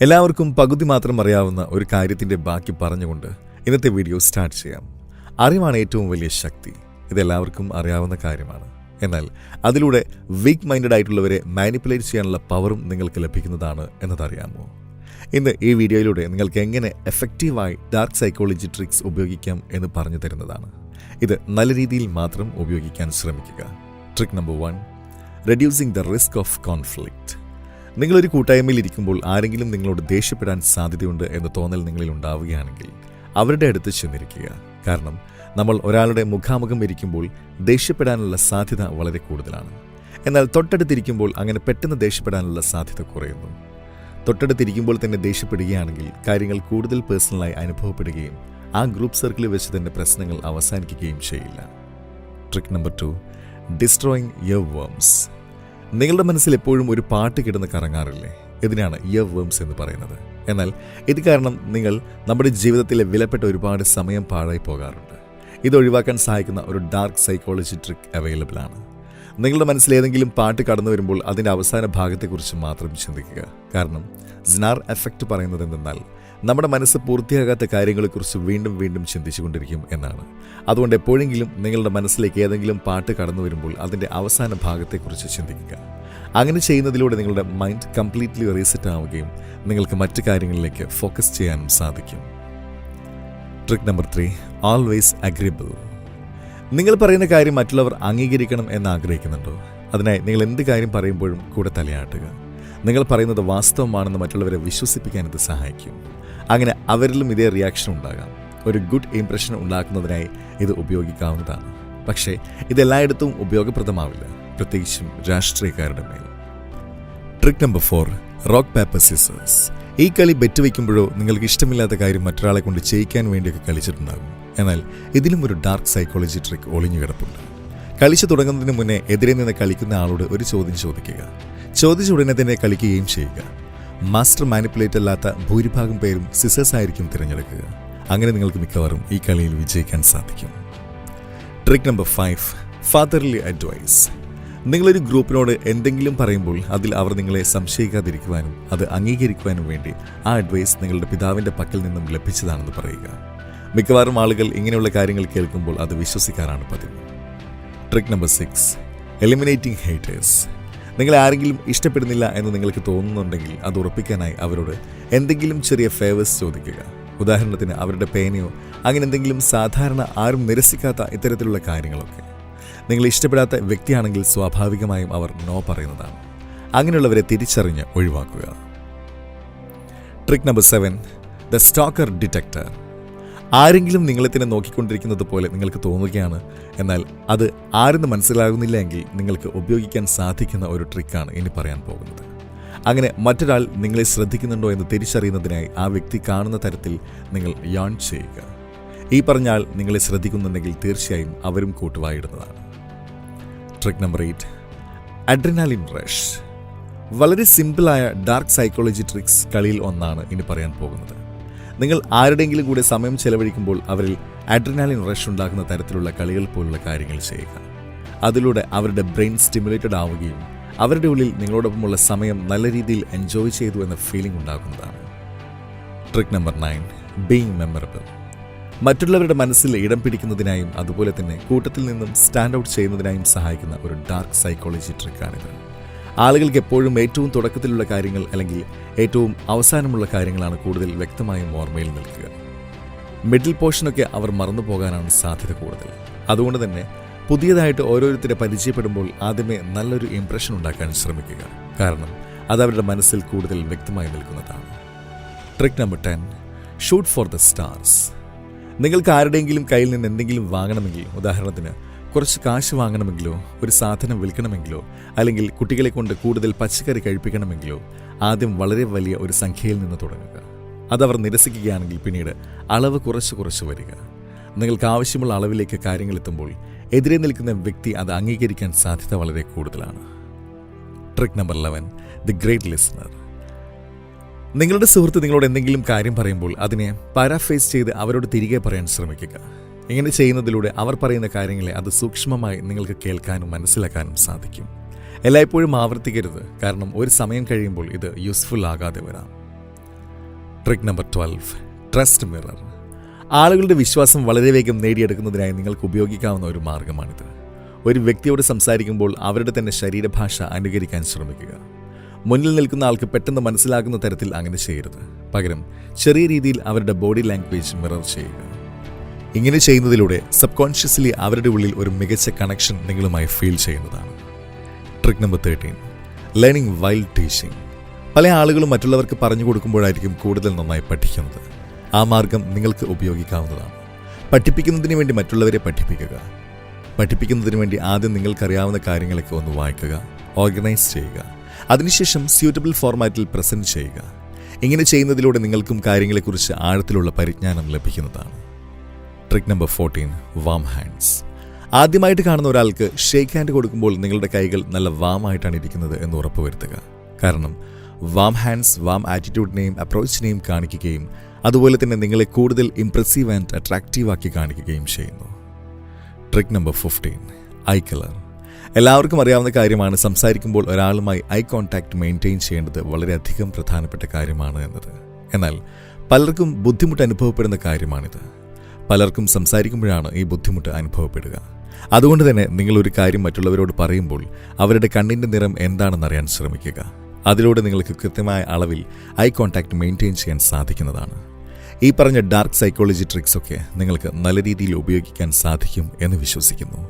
എല്ലാവർക്കും പകുതി മാത്രം അറിയാവുന്ന ഒരു കാര്യത്തിൻ്റെ ബാക്കി പറഞ്ഞുകൊണ്ട് ഇന്നത്തെ വീഡിയോ സ്റ്റാർട്ട് ചെയ്യാം. അറിവാണ് ഏറ്റവും വലിയ ശക്തി. ഇതെല്ലാവർക്കും അറിയാവുന്ന കാര്യമാണ്. എന്നാൽ അതിലൂടെ വീക്ക് മൈൻഡഡ് ആയിട്ടുള്ളവരെ മാനിപ്പുലേറ്റ് ചെയ്യാനുള്ള പവറും നിങ്ങൾക്ക് ലഭിക്കുന്നതാണ് എന്നതറിയാമോ? ഇന്ന് ഈ വീഡിയോയിലൂടെ നിങ്ങൾക്ക് എങ്ങനെ എഫക്റ്റീവായി ഡാർക്ക് സൈക്കോളജി ട്രിക്സ് ഉപയോഗിക്കാം എന്ന് പറഞ്ഞു തരുന്നതാണ്. ഇത് നല്ല രീതിയിൽ മാത്രം ഉപയോഗിക്കാൻ ശ്രമിക്കുക. Trick number 1, reducing the risk of conflict. നിങ്ങളൊരു കൂട്ടായ്മയിൽ ഇരിക്കുമ്പോൾ ആരെങ്കിലും നിങ്ങളോട് ദേഷ്യപ്പെടാൻ സാധ്യതയുണ്ട് എന്ന തോന്നൽ നിങ്ങളിൽ ഉണ്ടാവുകയാണെങ്കിൽ അവരുടെ അടുത്ത് ചെന്നിരിക്കുക. കാരണം നമ്മൾ ഒരാളുടെ മുഖാമുഖം ഇരിക്കുമ്പോൾ ദേഷ്യപ്പെടാനുള്ള സാധ്യത വളരെ കൂടുതലാണ്. എന്നാൽ തൊട്ടടുത്തിരിക്കുമ്പോൾ അങ്ങനെ പെട്ടെന്ന് ദേഷ്യപ്പെടാനുള്ള സാധ്യത കുറയുന്നു. തൊട്ടടുത്തിരിക്കുമ്പോൾ തന്നെ ദേഷ്യപ്പെടുകയാണെങ്കിൽ കാര്യങ്ങൾ കൂടുതൽ പേഴ്സണലായി അനുഭവപ്പെടുകയും ആ ഗ്രൂപ്പ് സർക്കിളിൽ വെച്ച് തന്നെ പ്രശ്നങ്ങൾ അവസാനിക്കുകയും ചെയ്യില്ല. Trick number 2, destroying year worms. നിങ്ങളുടെ മനസ്സിൽ എപ്പോഴും ഒരു പാട്ട് കിടന്ന് കറങ്ങാറില്ലേ? ഇതിനാണ് ഇയർ വേംസ് എന്ന് പറയുന്നത്. എന്നാൽ ഇത് കാരണം നിങ്ങൾ നമ്മുടെ ജീവിതത്തിലെ വിലപ്പെട്ട ഒരുപാട് സമയം പാഴായി പോകാറുണ്ട്. ഇത് ഒഴിവാക്കാൻ സഹായിക്കുന്ന ഒരു ഡാർക്ക് സൈക്കോളജി ട്രിക്ക് അവൈലബിൾ ആണ്. നിങ്ങളുടെ മനസ്സിൽ ഏതെങ്കിലും പാട്ട് കടന്നു വരുമ്പോൾ അതിൻ്റെ അവസാന ഭാഗത്തെക്കുറിച്ച് മാത്രം ചിന്തിക്കുക. കാരണം സ്നാർ എഫക്റ്റ് പറയുന്നത് എന്തെന്നാൽ നമ്മുടെ മനസ്സ് പൂർത്തിയാകാത്ത കാര്യങ്ങളെക്കുറിച്ച് വീണ്ടും വീണ്ടും ചിന്തിച്ചുകൊണ്ടിരിക്കും എന്നാണ്. അതുകൊണ്ട് എപ്പോഴെങ്കിലും നിങ്ങളുടെ മനസ്സിലേക്ക് ഏതെങ്കിലും പാട്ട് കടന്നു വരുമ്പോൾ അതിൻ്റെ അവസാന ഭാഗത്തെക്കുറിച്ച് ചിന്തിക്കുക. അങ്ങനെ ചെയ്യുന്നതിലൂടെ നിങ്ങളുടെ മൈൻഡ് കംപ്ലീറ്റ്ലി റീസെറ്റ് ആവുകയും നിങ്ങൾക്ക് മറ്റു കാര്യങ്ങളിലേക്ക് ഫോക്കസ് ചെയ്യാനും സാധിക്കും. Trick number 3, always agreeable. നിങ്ങൾ പറയുന്ന കാര്യം മറ്റുള്ളവർ അംഗീകരിക്കണം എന്ന് ആഗ്രഹിക്കുന്നുണ്ടോ? അതിനായി നിങ്ങൾ എന്ത് കാര്യം പറയുമ്പോഴും കൂടെ തലയാട്ടുക. നിങ്ങൾ പറയുന്നത് വാസ്തവമാണെന്ന് മറ്റുള്ളവരെ വിശ്വസിപ്പിക്കാൻ ഇത് സഹായിക്കും. അങ്ങനെ അവരിലും ഇതേ റിയാക്ഷൻ ഉണ്ടാകാം. ഒരു ഗുഡ് ഇംപ്രഷൻ ഉണ്ടാക്കുന്നതിനായി ഇത് ഉപയോഗിക്കാവുന്നതാണ്. പക്ഷേ ഇതെല്ലായിടത്തും ഉപയോഗപ്രദമാവില്ല, പ്രത്യേകിച്ചും രാഷ്ട്രീയക്കാരുടെ മേൽ. Trick number 4, rock paper scissors. ഈ കളി ബെറ്റ് വയ്ക്കുമ്പോഴോ നിങ്ങൾക്ക് ഇഷ്ടമില്ലാത്ത കാര്യം മറ്റൊരാളെ കൊണ്ട് ചെയ്യിക്കാൻ വേണ്ടിയൊക്കെ കളിച്ചിട്ടുണ്ടാകും. എന്നാൽ ഇതിലും ഒരു ഡാർക്ക് സൈക്കോളജി ട്രിക്ക് ഒളിഞ്ഞു കിടപ്പുണ്ട്. കളിച്ചു തുടങ്ങുന്നതിന് മുന്നേ എതിരെ നിന്ന് കളിക്കുന്ന ആളോട് ഒരു ചോദ്യം ചോദിക്കുക. ചോദിച്ച ഉടനെ തന്നെ കളിക്കുകയും ചെയ്യുക. മാസ്റ്റർ മാനിപ്പുലേറ്റ് അല്ലാത്ത ഭൂരിഭാഗം പേരും സിസേഴ്സ് ആയിരിക്കും തിരഞ്ഞെടുക്കുക. അങ്ങനെ നിങ്ങൾക്ക് മിക്കവാറും ഈ കളിയിൽ വിജയിക്കാൻ സാധിക്കും. Trick number 5, fatherly advice. നിങ്ങളൊരു ഗ്രൂപ്പിനോട് എന്തെങ്കിലും പറയുമ്പോൾ അതിൽ അവർ നിങ്ങളെ സംശയിക്കാതിരിക്കുവാനും അത് അംഗീകരിക്കുവാനും വേണ്ടി ആ അഡ്വൈസ് നിങ്ങളുടെ പിതാവിൻ്റെ പക്കൽ നിന്നും ലഭിച്ചതാണെന്ന് പറയുക. മിക്കവാറും ആളുകൾ ഇങ്ങനെയുള്ള കാര്യങ്ങൾ കേൾക്കുമ്പോൾ അത് വിശ്വസിക്കാറാണ് പതിവ്. Trick number 6, eliminating haters. നിങ്ങളെ ആരെങ്കിലും ഇഷ്ടപ്പെടുന്നില്ല എന്ന് നിങ്ങൾക്ക് തോന്നുന്നുണ്ടെങ്കിൽ അത് ഉറപ്പിക്കാനായി അവരോട് എന്തെങ്കിലും ചെറിയ ഫേവേഴ്സ് ചോദിക്കുക. ഉദാഹരണത്തിന് അവരുടെ പേനയോ അങ്ങനെ എന്തെങ്കിലും സാധാരണ ആരും നിരസിക്കാത്ത ഇത്തരത്തിലുള്ള കാര്യങ്ങളൊക്കെ. നിങ്ങൾ ഇഷ്ടപ്പെടാത്ത വ്യക്തിയാണെങ്കിൽ സ്വാഭാവികമായും അവർ നോ പറയുന്നതാണ്. അങ്ങനെയുള്ളവരെ തിരിച്ചറിഞ്ഞ് ഒഴിവാക്കുക. Trick number 7, the stalker detector. ആരെങ്കിലും നിങ്ങളെ തന്നെ നോക്കിക്കൊണ്ടിരിക്കുന്നത് പോലെ നിങ്ങൾക്ക് തോന്നുകയാണ്, എന്നാൽ അത് ആരെന്ന് മനസ്സിലാകുന്നില്ല എങ്കിൽ നിങ്ങൾക്ക് ഉപയോഗിക്കാൻ സാധിക്കുന്ന ഒരു ട്രിക്കാണ് ഇനി പറയാൻ പോകുന്നത്. അങ്ങനെ മറ്റൊരാൾ നിങ്ങളെ ശ്രദ്ധിക്കുന്നുണ്ടോ എന്ന് തിരിച്ചറിയുന്നതിനായി ആ വ്യക്തി കാണുന്ന തരത്തിൽ നിങ്ങൾ യാൺ ചെയ്യുക. ഈ പറഞ്ഞ ആൾ നിങ്ങളെ ശ്രദ്ധിക്കുന്നുണ്ടെങ്കിൽ തീർച്ചയായും അവരും കൂട്ടുവായിടുന്നതാണ്. Trick number 8, adrenaline rush. വളരെ സിമ്പിളായ ഡാർക്ക് സൈക്കോളജി ട്രിക്സ് കളിയിൽ ഒന്നാണ് ഇനി പറയാൻ പോകുന്നത്. നിങ്ങൾ ആരുടെയെങ്കിലും കൂടെ സമയം ചെലവഴിക്കുമ്പോൾ അവരിൽ അഡ്രിനാലിൻ റഷ് ഉണ്ടാക്കുന്ന തരത്തിലുള്ള കളികൾ പോലുള്ള കാര്യങ്ങൾ ചെയ്യുക. അതിലൂടെ അവരുടെ ബ്രെയിൻ സ്റ്റിമുലേറ്റഡ് ആവുകയും അവരുടെ ഉള്ളിൽ നിങ്ങളോടൊപ്പമുള്ള സമയം നല്ല രീതിയിൽ എൻജോയ് ചെയ്തു എന്ന ഫീലിംഗ് ഉണ്ടാകുന്നതാണ്. Trick number 9, being memorable. മറ്റുള്ളവരുടെ മനസ്സിൽ ഇടം പിടിക്കുന്നതിനായും അതുപോലെ തന്നെ കൂട്ടത്തിൽ നിന്നും സ്റ്റാൻഡ് ഔട്ട് ചെയ്യുന്നതിനായും സഹായിക്കുന്ന ഒരു ഡാർക്ക് സൈക്കോളജി ട്രിക്കാണിത്. ആളുകൾക്ക് എപ്പോഴും ഏറ്റവും തുടക്കത്തിലുള്ള കാര്യങ്ങൾ അല്ലെങ്കിൽ ഏറ്റവും അവസാനമുള്ള കാര്യങ്ങളാണ് കൂടുതൽ വ്യക്തമായും ഓർമ്മയിൽ നിൽക്കുക. മിഡിൽ പോർഷനൊക്കെ അവർ മറന്നു പോകാനാണ് സാധ്യത കൂടുതൽ. അതുകൊണ്ട് തന്നെ പുതിയതായിട്ട് ഓരോരുത്തരെ പരിചയപ്പെടുമ്പോൾ ആദ്യമേ നല്ലൊരു ഇംപ്രഷൻ ഉണ്ടാക്കാൻ ശ്രമിക്കുക. കാരണം അത് അവരുടെ മനസ്സിൽ കൂടുതൽ വ്യക്തമായി നിൽക്കുന്നതാണ്. Trick number 10, shoot for the stars. നിങ്ങൾക്ക് ആരുടെയെങ്കിലും കയ്യിൽ നിന്ന് എന്തെങ്കിലും വാങ്ങണമെങ്കിൽ, ഉദാഹരണത്തിന് കുറച്ച് കാശ് വാങ്ങണമെങ്കിലോ ഒരു സാധനം വിൽക്കണമെങ്കിലോ അല്ലെങ്കിൽ കുട്ടികളെ കൊണ്ട് കൂടുതൽ പച്ചക്കറി കഴിപ്പിക്കണമെങ്കിലോ ആദ്യം വളരെ വലിയ ഒരു സംഖ്യയിൽ നിന്ന് തുടങ്ങുക. അതവർ നിരസിക്കുകയാണെങ്കിൽ പിന്നീട് അളവ് കുറച്ച് വരിക. നിങ്ങൾക്ക് ആവശ്യമുള്ള അളവിലേക്ക് കാര്യങ്ങൾ എത്തുമ്പോൾ എതിരെ നിൽക്കുന്ന വ്യക്തി അത് അംഗീകരിക്കാൻ സാധ്യത വളരെ കൂടുതലാണ്. Trick number 11, the great listener. നിങ്ങളുടെ സുഹൃത്ത് നിങ്ങളോട് എന്തെങ്കിലും കാര്യം പറയുമ്പോൾ അതിനെ പാരാഫ്രേസ് ചെയ്ത് അവരോട് തിരികെ പറയാൻ ശ്രമിക്കുക. ഇങ്ങനെ ചെയ്യുന്നതിലൂടെ അവർ പറയുന്ന കാര്യങ്ങളെ അത് സൂക്ഷ്മമായി നിങ്ങൾക്ക് കേൾക്കാനും മനസ്സിലാക്കാനും സാധിക്കും. എല്ലായ്പ്പോഴും ആവർത്തിക്കരുത്, കാരണം ഒരു സമയം കഴിയുമ്പോൾ ഇത് യൂസ്ഫുൾ ആകാതെ വരാം. Trick number 12 trust mirror. ആളുകളുടെ വിശ്വാസം വളരെ വേഗം നേടിയെടുക്കുന്നതിനായി നിങ്ങൾക്ക് ഉപയോഗിക്കാവുന്ന ഒരു മാർഗമാണിത്. ഒരു വ്യക്തിയോട് സംസാരിക്കുമ്പോൾ അവരുടെ തന്നെ ശരീരഭാഷ അനുകരിക്കാൻ ശ്രമിക്കുക. മുന്നിൽ നിൽക്കുന്ന ആൾക്ക് പെട്ടെന്ന് മനസ്സിലാകുന്ന തരത്തിൽ അങ്ങനെ ചെയ്യരുത്. പകരം ചെറിയ രീതിയിൽ അവരുടെ ബോഡി ലാംഗ്വേജ് മിറർ ചെയ്യുക. ഇങ്ങനെ ചെയ്യുന്നതിലൂടെ സബ് കോൺഷ്യസ്ലി അവരുടെ ഉള്ളിൽ ഒരു മികച്ച കണക്ഷൻ നിങ്ങളുമായി ഫീൽ ചെയ്യുന്നതാണ്. Trick number 13 learning while teaching. പല ആളുകളും മറ്റുള്ളവർക്ക് പറഞ്ഞു കൊടുക്കുമ്പോഴായിരിക്കും കൂടുതൽ നന്നായി പഠിക്കുന്നത്. ആ മാർഗം നിങ്ങൾക്ക് ഉപയോഗിക്കാവുന്നതാണ്. പഠിപ്പിക്കുന്നതിന് വേണ്ടി മറ്റുള്ളവരെ പഠിപ്പിക്കുക. പഠിപ്പിക്കുന്നതിന് വേണ്ടി ആദ്യം നിങ്ങൾക്കറിയാവുന്ന കാര്യങ്ങളൊക്കെ ഒന്ന് വായിക്കുക, ഓർഗനൈസ് ചെയ്യുക. അതിനുശേഷം സ്യൂട്ടബിൾ ഫോർമാറ്റിൽ പ്രസന്റ് ചെയ്യുക. ഇങ്ങനെ ചെയ്യുന്നതിലൂടെ നിങ്ങൾക്കും കാര്യങ്ങളെക്കുറിച്ച് ആഴത്തിലുള്ള പരിജ്ഞാനം ലഭിക്കുന്നതാണ്. Trick number 14 warm hands. ആദ്യമായിട്ട് കാണുന്ന ഒരാൾക്ക് ഷേക്ക് ഹാൻഡ് കൊടുക്കുമ്പോൾ നിങ്ങളുടെ കൈകൾ നല്ല വാമായിട്ടാണ് ഇരിക്കുന്നത് എന്ന് ഉറപ്പുവരുത്തുക. കാരണം വാം ഹാൻഡ്സ് വാം ആറ്റിറ്റ്യൂഡിനെയും അപ്രോച്ചിനെയും കാണിക്കുകയും അതുപോലെ തന്നെ നിങ്ങളെ കൂടുതൽ ഇംപ്രസീവ് ആൻഡ് അട്രാക്റ്റീവ് ആക്കി കാണിക്കുകയും ചെയ്യുന്നു. Trick number 15 I colour. എല്ലാവർക്കും അറിയാവുന്ന കാര്യമാണ്, സംസാരിക്കുമ്പോൾ ഒരാളുമായി ഐ കോൺടാക്ട് മെയിൻറ്റെയിൻ ചെയ്യേണ്ടത് വളരെയധികം പ്രധാനപ്പെട്ട കാര്യമാണ് എന്നത്. എന്നാൽ പലർക്കും ബുദ്ധിമുട്ട് അനുഭവപ്പെടുന്ന കാര്യമാണിത്. പലർക്കും സംസാരിക്കുമ്പോഴാണ് ഈ ബുദ്ധിമുട്ട് അനുഭവപ്പെടുക. അതുകൊണ്ട് തന്നെ നിങ്ങൾ ഒരു കാര്യം മറ്റുള്ളവരോട് പറയുമ്പോൾ അവരുടെ കണ്ണിൻ്റെ നിറം എന്താണെന്നറിയാൻ ശ്രമിക്കുക. അതിലൂടെ നിങ്ങൾക്ക് കൃത്യമായ അളവിൽ ഐ കോൺടാക്ട് മെയിൻറ്റെയിൻ ചെയ്യാൻ സാധിക്കുന്നതാണ്. ഈ പറഞ്ഞ ഡാർക്ക് സൈക്കോളജി ട്രിക്സ് ഒക്കെ നിങ്ങൾക്ക് നല്ല രീതിയിൽ ഉപയോഗിക്കാൻ സാധിക്കും എന്ന് വിശ്വസിക്കുന്നു.